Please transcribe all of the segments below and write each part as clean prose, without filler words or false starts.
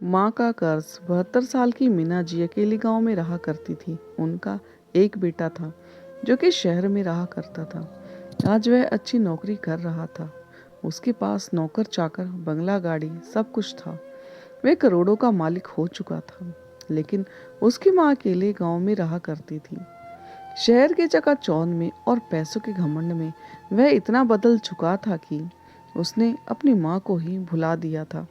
माँ का कर्ज। 72 साल की मीना जी अकेली गांव में रहा करती थी। उनका एक बेटा था जो कि शहर में रहा करता था। आज वह अच्छी नौकरी कर रहा था। उसके पास नौकर चाकर, बंगला, गाड़ी सब कुछ था। वह करोड़ों का मालिक हो चुका था। लेकिन उसकी माँ अकेले गांव में रहा करती थी। शहर के चकाचौंध में और पैसों के घमंड में वह इतना बदल चुका था कि उसने अपनी माँ को ही भुला दिया था।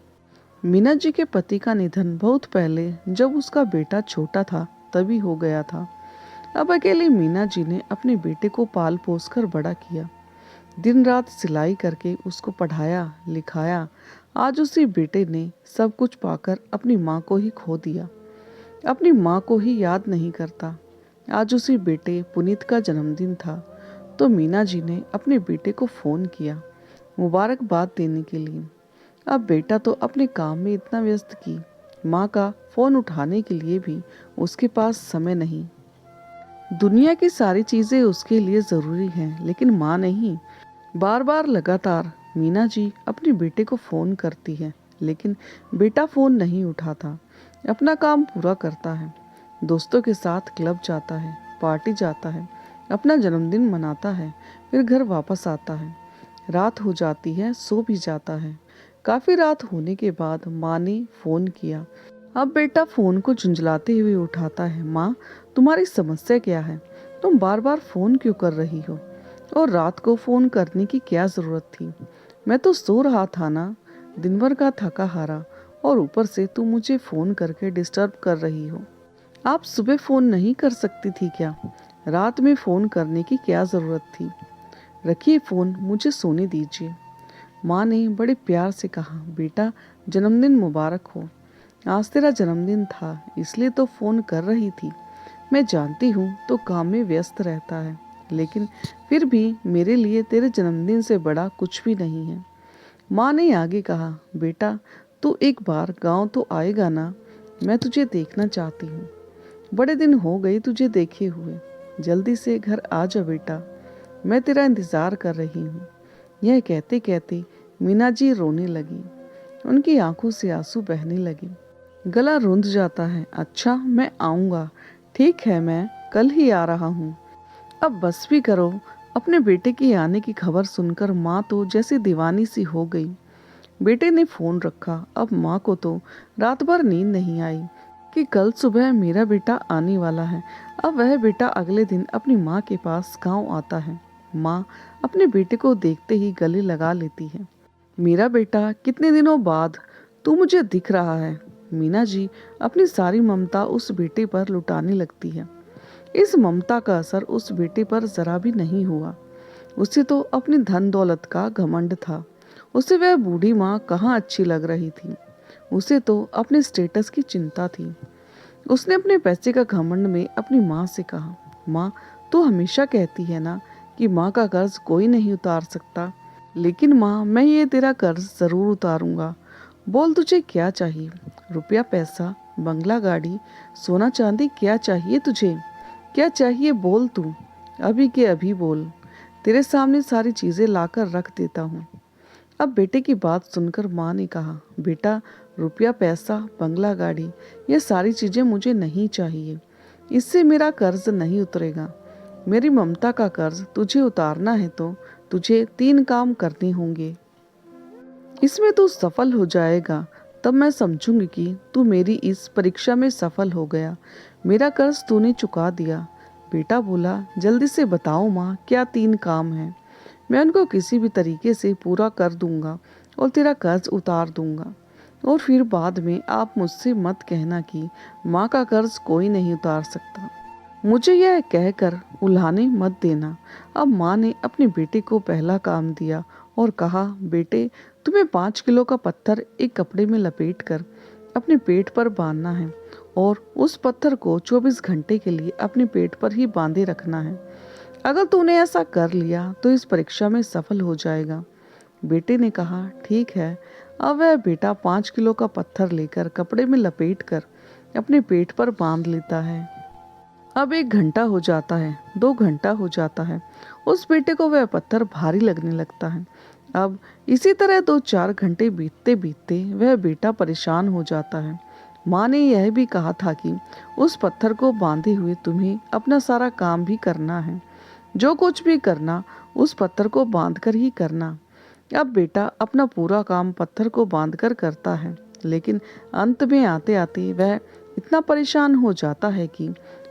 मीना जी के पति का निधन बहुत पहले, जब उसका बेटा छोटा था, तभी हो गया था। अब अकेली मीना जी ने अपने बेटे को पाल पोस कर बड़ा किया। दिन रात सिलाई करके उसको पढ़ाया लिखाया। आज उसी बेटे ने सब कुछ पाकर अपनी माँ को ही खो दिया। अपनी माँ को ही याद नहीं करता। आज उसी बेटे पुनीत का जन्मदिन था, तो मीना जी ने अपने बेटे को फ़ोन किया मुबारकबाद देने के लिए। अब बेटा तो अपने काम में इतना व्यस्त कि माँ का फोन उठाने के लिए भी उसके पास समय नहीं। दुनिया की सारी चीजें उसके लिए जरूरी हैं, लेकिन माँ नहीं। बार बार लगातार मीना जी अपने बेटे को फोन करती है, लेकिन बेटा फोन नहीं उठाता। अपना काम पूरा करता है, दोस्तों के साथ क्लब जाता है, पार्टी जाता है, अपना जन्मदिन मनाता है, फिर घर वापस आता है। रात हो जाती है, सो भी जाता है। काफी रात होने के बाद माँ ने फोन किया। अब बेटा फोन को झुंझलाते हुए उठाता है। माँ, तुम्हारी समस्या क्या है? तुम बार बार फोन क्यों कर रही हो? और रात को फोन करने की क्या जरूरत थी? मैं तो सो रहा था ना, दिन भर का थका हारा, और ऊपर से तुम मुझे फोन करके डिस्टर्ब कर रही हो। आप सुबह फोन नहीं कर सकती थी क्या? रात में फोन करने की क्या जरूरत थी? रखिए फोन, मुझे सोने दीजिए। माँ ने बड़े प्यार से कहा, बेटा जन्मदिन मुबारक हो। आज तेरा जन्मदिन था, इसलिए तो फोन कर रही थी। मैं जानती हूँ तो काम में व्यस्त रहता है, लेकिन फिर भी मेरे लिए तेरे जन्मदिन से बड़ा कुछ भी नहीं है। माँ ने आगे कहा, बेटा तू एक बार गांव तो आएगा ना? मैं तुझे देखना चाहती हूँ। बड़े दिन हो गए तुझे देखे हुए। जल्दी से घर आ जा बेटा, मैं तेरा इंतजार कर रही हूँ। यह कहते कहते मीना जी रोने लगी। उनकी आंखों से आंसू बहने लगे। गला रुंध जाता है। अच्छा, मैं आऊँगा। ठीक है, मैं कल ही आ रहा हूँ। अब बस भी करो। अपने बेटे के आने की खबर सुनकर माँ तो जैसे दीवानी सी हो गई। बेटे ने फोन रखा। अब माँ को तो रात भर नींद नहीं आई कि कल सुबह मेरा बेटा आने वाला है। अब वह बेटा अगले दिन अपनी माँ के पास गांव आता है। माँ अपने बेटे को देखते ही गले लगा लेती है। मेरा बेटा, कितने दिनों बाद तू मुझे दिख रहा है। मीना जी अपनी सारी ममता उस बेटे पर लुटाने लगती है। इस ममता का असर उस बेटे पर जरा भी नहीं हुआ। उसे तो अपनी धन दौलत का घमंड था। उसे वह बूढ़ी माँ कहाँ अच्छी लग रही थी। उसे तो अपने स्टेटस की चिंता थी। उसने अपने पैसे का घमंड में अपनी माँ से कहा, माँ तू हमेशा कहती है ना कि माँ का कर्ज कोई नहीं उतार सकता, लेकिन माँ मैं ये तेरा कर्ज जरूर उतारूंगा। बोल तुझे क्या चाहिए? रुपया पैसा, बंगला गाड़ी, सोना चांदी, क्या चाहिए तुझे? क्या चाहिए बोल तू, अभी के अभी बोल। तेरे सामने सारी चीजें लाकर रख देता हूँ। अब बेटे की बात सुनकर माँ ने कहा, बेटा रुपया पैसा, बंगला गाड़ी, ये सारी चीजें मुझे नहीं चाहिए। इससे मेरा कर्ज नहीं उतरेगा। मेरी ममता का कर्ज तुझे उतारना है तो तुझे 3 काम करने होंगे। इसमें तू सफल हो जाएगा, तब मैं समझूंगी कि तू मेरी इस परीक्षा में सफल हो गया। मेरा कर्ज तूने चुका दिया। बेटा बोला, जल्दी से बताओ माँ, क्या 3 काम हैं? मैं उनको किसी भी तरीके से पूरा कर दूंगा और तेरा कर्ज उतार दूंगा। और फिर बाद में आप मुझसे मत कहना कि माँ का कर्ज कोई नहीं उतार सकता। मुझे यह कहकर उल्हाने मत देना। अब माँ ने अपने बेटे को पहला काम दिया और कहा, बेटे तुम्हें 5 किलो का पत्थर एक कपड़े में लपेट कर अपने पेट पर बांधना है और उस पत्थर को 24 घंटे के लिए अपने पेट पर ही बांधे रखना है। अगर तूने ऐसा कर लिया तो इस परीक्षा में सफल हो जाएगा। बेटे ने कहा, ठीक है। अब वह बेटा 5 किलो का पत्थर लेकर कपड़े में लपेट कर अपने पेट पर बांध लेता है। अब 1 घंटा हो जाता है, 2 घंटा हो जाता है। उस बेटे को वह पत्थर भारी लगने लगता है। अब इसी तरह 2-4 घंटे बीतते बीतते वह बेटा परेशान हो जाता है। माँ ने यह भी कहा था कि उस पत्थर को बांधे हुए तुम्हें अपना सारा काम भी करना है। जो कुछ भी करना उस पत्थर को बांधकर ही करना। अब बेटा अपना पूरा काम पत्थर को बांधकर करता है, लेकिन अंत में आते आते वह इतना परेशान हो जाता है कि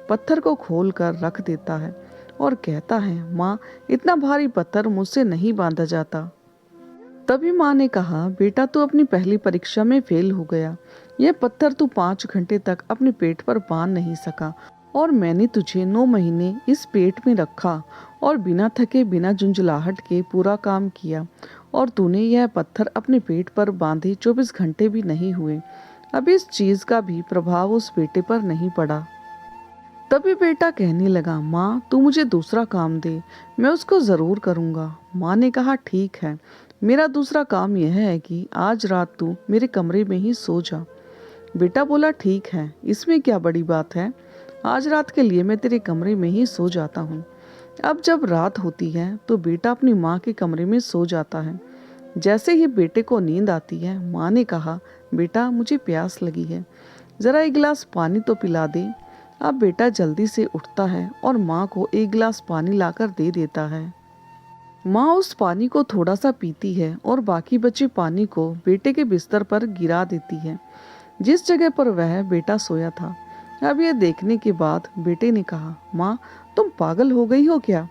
पत्थर को खोल कर रख देता है और कहता है, माँ, इतना भारी पत्थर मुझसे नहीं बांधा जाता। तभी माँ ने कहा, बेटा तू अपनी पहली परीक्षा में फेल हो गया। यह पत्थर तू 5 घंटे तक अपने पेट पर बांध नहीं सका और मैंने तुझे 9 महीने इस पेट में रखा और बिना थके बिना झुंझलाहट के पूरा काम किया और तूने यह पत्थर अपने पेट पर बांधे 24 घंटे भी नहीं हुए। अब इस चीज का भी प्रभाव उस बेटे पर नहीं पड़ा। तभी बेटा कहने लगा, माँ तू मुझे दूसरा काम दे, मैं उसको जरूर करूँगा। माँ ने कहा, ठीक है, मेरा दूसरा काम यह है कि आज रात तू मेरे कमरे में ही सो जा। बेटा बोला, ठीक है, इसमें क्या बड़ी बात है, आज रात के लिए मैं तेरे कमरे में ही सो जाता हूँ। अब जब रात होती है तो बेटा अपनी माँ के कमरे में सो जाता है। जैसे ही बेटे को नींद आती है, माँ ने कहा, बेटा मुझे प्यास लगी है, जरा एक गिलास पानी तो पिला दे। अब बेटा जल्दी से उठता है और माँ को एक गिलास पानी लाकर दे देता है। माँ उस पानी को थोड़ा सा पीती है और बाकी बचे पानी को बेटे के बिस्तर पर गिरा देती है, जिस जगह पर वह बेटा सोया था। अब यह देखने के बाद बेटे ने कहा, माँ तुम पागल हो गई हो क्या?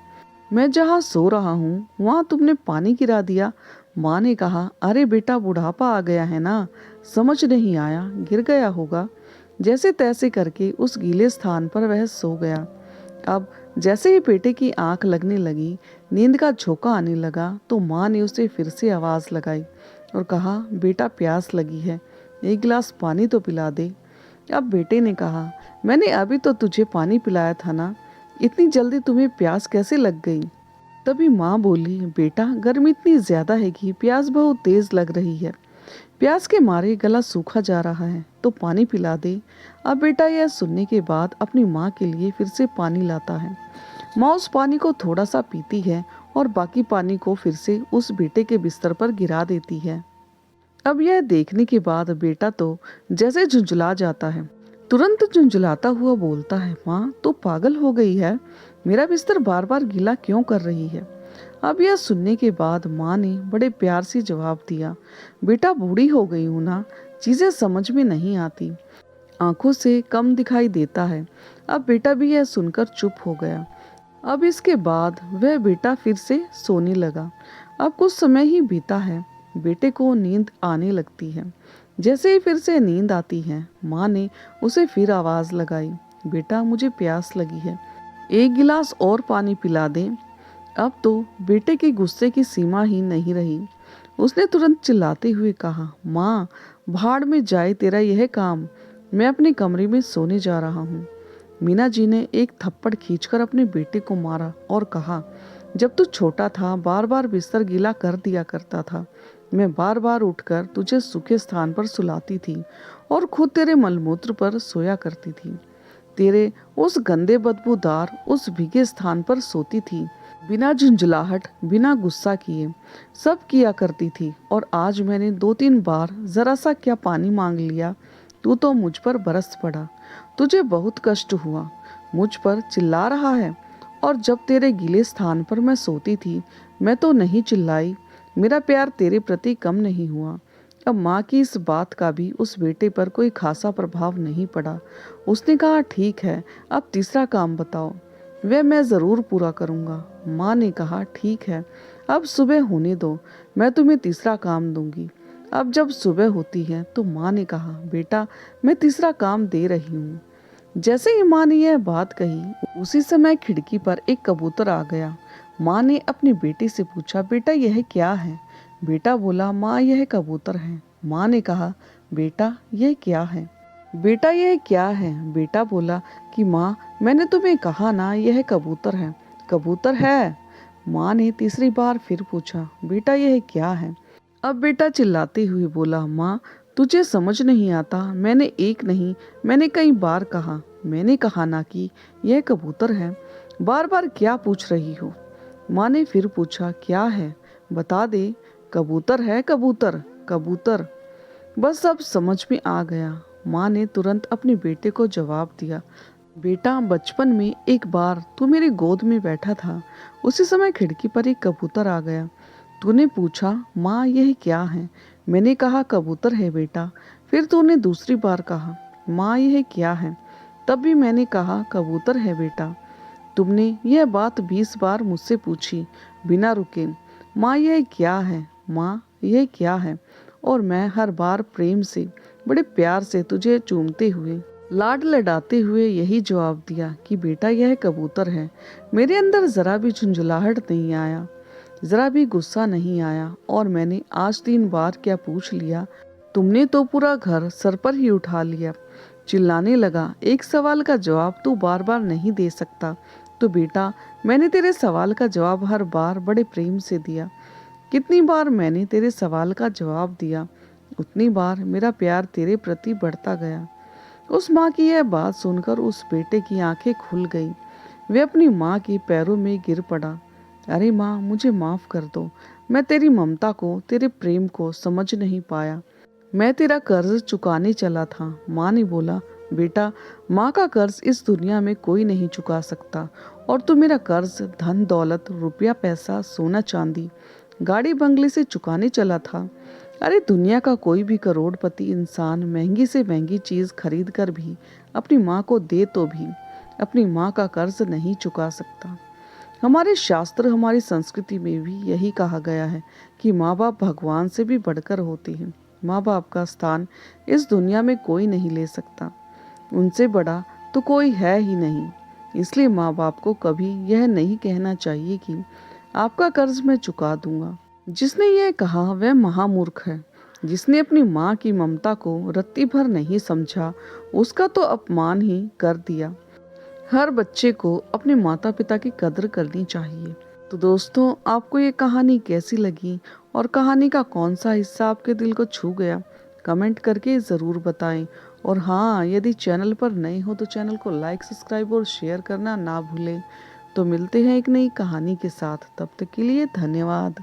मैं जहाँ सो रहा हूँ वहाँ तुमने पानी गिरा दिया। माँ ने कहा, अरे बेटा बुढ़ापा आ गया है ना, समझ नहीं आया, गिर गया होगा। जैसे तैसे करके उस गीले स्थान पर वह सो गया। अब जैसे ही बेटे की आंख लगने लगी, नींद का झोंका आने लगा, तो माँ ने उसे फिर से आवाज़ लगाई और कहा, बेटा प्यास लगी है, एक गिलास पानी तो पिला दे। अब बेटे ने कहा, मैंने अभी तो तुझे पानी पिलाया था ना, इतनी जल्दी तुम्हें प्यास कैसे लग गई? तभी माँ बोली, बेटा गर्मी इतनी ज्यादा है कि प्यास बहुत तेज लग रही है, प्यास के मारे गला सूखा जा रहा है, तो पानी पिला दे। अब बेटा यह सुनने के बाद अपनी माँ के लिए फिर से पानी लाता है। माँ उस पानी को थोड़ा सा पीती है और बाकी पानी को फिर से उस बेटे के बिस्तर पर गिरा देती है। अब यह देखने के बाद बेटा तो जैसे झुंझला जाता है, तुरंत झुंझलाता हुआ बोलता है, माँ तू पागल हो गई है, मेरा बिस्तर बार बार गीला क्यों कर रही है? अब यह सुनने के बाद माँ ने बड़े प्यार से जवाब दिया, बेटा बूढ़ी हो गई हूँ ना, चीजें समझ में नहीं आती, आंखों से कम दिखाई देता है। अब बेटा भी यह सुनकर चुप हो गया। अब इसके बाद वह बेटा फिर से सोने लगा। अब कुछ समय ही बीता है, बेटे को नींद आने लगती है। जैसे ही फिर से नींद आती है, माँ ने उसे फिर आवाज लगाई, बेटा मुझे प्यास लगी है, एक गिलास और पानी पिला दे। अब तो बेटे के गुस्से की सीमा ही नहीं रही। उसने तुरंत चिल्लाते हुए कहा, माँ भाड़ में जाए तेरा यह काम, मैं अपने कमरे में सोने जा रहा हूँ। मीना जी ने एक थप्पड़ खींचकर अपने बेटे को मारा और कहा, जब तू छोटा था बार बार बिस्तर गीला कर दिया करता था, मैं बार बार उठकर तुझे सूखे स्थान पर सुलाती थी और खुद तेरे मलमूत्र पर सोया करती थी, तेरे उस गंदे बदबूदार उस भीगे स्थान पर सोती थी, बिना झुंझलाहट बिना गुस्सा किए सब किया करती थी। और आज मैंने 2-3 बार जरा सा क्या पानी मांग लिया, तू तो मुझ पर बरस पड़ा, तुझे बहुत कष्ट हुआ, मुझ पर चिल्ला रहा है। और जब तेरे गीले स्थान पर मैं सोती थी, मैं तो नहीं चिल्लाई, मेरा प्यार तेरे प्रति कम नहीं हुआ। अब माँ की इस बात का भी उस बेटे पर कोई खासा प्रभाव नहीं पड़ा। उसने कहा, ठीक है, अब तीसरा काम बताओ, वह मैं ज़रूर पूरा करूँगा। माँ ने कहा, ठीक है, अब सुबह होने दो, मैं तुम्हें तीसरा काम दूंगी। अब जब सुबह होती है तो माँ ने कहा, बेटा मैं तीसरा काम दे रही हूँ। जैसे ही माँ ने यह बात कही, उसी समय खिड़की पर एक कबूतर आ गया। माँ ने अपने बेटे से पूछा, बेटा यह क्या है? बेटा बोला, माँ यह कबूतर है। माँ ने कहा, बेटा यह क्या है? बेटा यह क्या है? बेटा बोला कि माँ मैंने तुम्हें कहा ना यह कबूतर है। कबूतर है। माँ ने तीसरी बार फिर पूछा, बेटा यह क्या है? अब बेटा चिल्लाते हुए बोला, माँ तुझे समझ नहीं आता, मैंने एक नहीं मैंने कई बार कहा, मैंने कहा ना कि यह कबूतर है, बार बार क्या पूछ रही हो? माँ ने फिर पूछा, क्या है बता दे, कबूतर है कबूतर, कबूतर। बस अब समझ में आ गया। माँ ने तुरंत अपने बेटे को जवाब दिया, बेटा बचपन में एक बार तू मेरी गोद में बैठा था, उसी समय खिड़की पर एक कबूतर आ गया। तूने पूछा माँ यह क्या है? मैंने कहा कबूतर है बेटा। फिर तूने दूसरी बार कहा माँ यह क्या है? तब भी मैंने कहा कबूतर है बेटा। तुमने यह बात 20 बार मुझसे पूछी बिना रुके, माँ यह क्या है, माँ यह क्या है? और मैं हर बार प्रेम से, बड़े प्यार से तुझे चूमते हुए, लाड लडाते हुए यही जवाब दिया कि बेटा यह कबूतर है। मेरे अंदर जरा भी झुंझलाहट नहीं आया, जरा भी गुस्सा नहीं आया। और मैंने आज 3 बार क्या पूछ लिया, तुमने तो पूरा घर सर पर ही उठा लिया। चिल्लाने लगा, एक सवाल का जवाब तू बार बार नहीं दे सकता। तो बेटा मैंने तेरे सवाल का जवाब हर बार बड़े प्रेम से दिया। कितनी बार मैंने तेरे सवाल का जवाब दिया, उतनी बार मेरा प्यार तेरे प्रति बढ़ता गया। उस माँ की यह बात सुनकर उस बेटे की आंखें खुल गईं। वे अपनी माँ के पैरों में गिर पड़ा। अरे माँ मुझे माफ कर दो, मैं तेरी ममता को, तेरे प्रेम को समझ नहीं पाया। मैं तेरा कर्ज चुकाने चला था। माँ ने बोला, बेटा माँ का कर्ज इस दुनिया में कोई नहीं चुका सकता। और तू मेरा कर्ज धन दौलत, रुपया पैसा, सोना चांदी, गाड़ी बंगले से चुकाने चला था। अरे दुनिया का कोई भी करोड़पति इंसान महंगी से महंगी चीज खरीद कर भी अपनी माँ को दे तो भी अपनी माँ का कर्ज नहीं चुका सकता। हमारे शास्त्र, हमारी संस्कृति में भी यही कहा गया है कि माँ बाप भगवान से भी बढ़कर होते हैं। माँ बाप का स्थान इस दुनिया में कोई नहीं ले सकता, उनसे बड़ा तो कोई है ही नहीं। इसलिए माँ बाप को कभी यह नहीं कहना चाहिए कि आपका कर्ज मैं चुका दूंगा। जिसने यह कहा वह महामूर्ख है। जिसने अपनी माँ की ममता को रत्ती भर नहीं समझा, उसका तो अपमान ही कर दिया। हर बच्चे को अपने माता पिता की कदर करनी चाहिए। तो दोस्तों आपको ये कहानी कैसी लगी और कहानी का कौन सा हिस्सा आपके दिल को छू गया, कमेंट करके ज़रूर बताएं। और हाँ, यदि चैनल पर नए हो तो चैनल को लाइक, सब्सक्राइब और शेयर करना ना भूलें। तो मिलते हैं एक नई कहानी के साथ, तब तक के लिए धन्यवाद।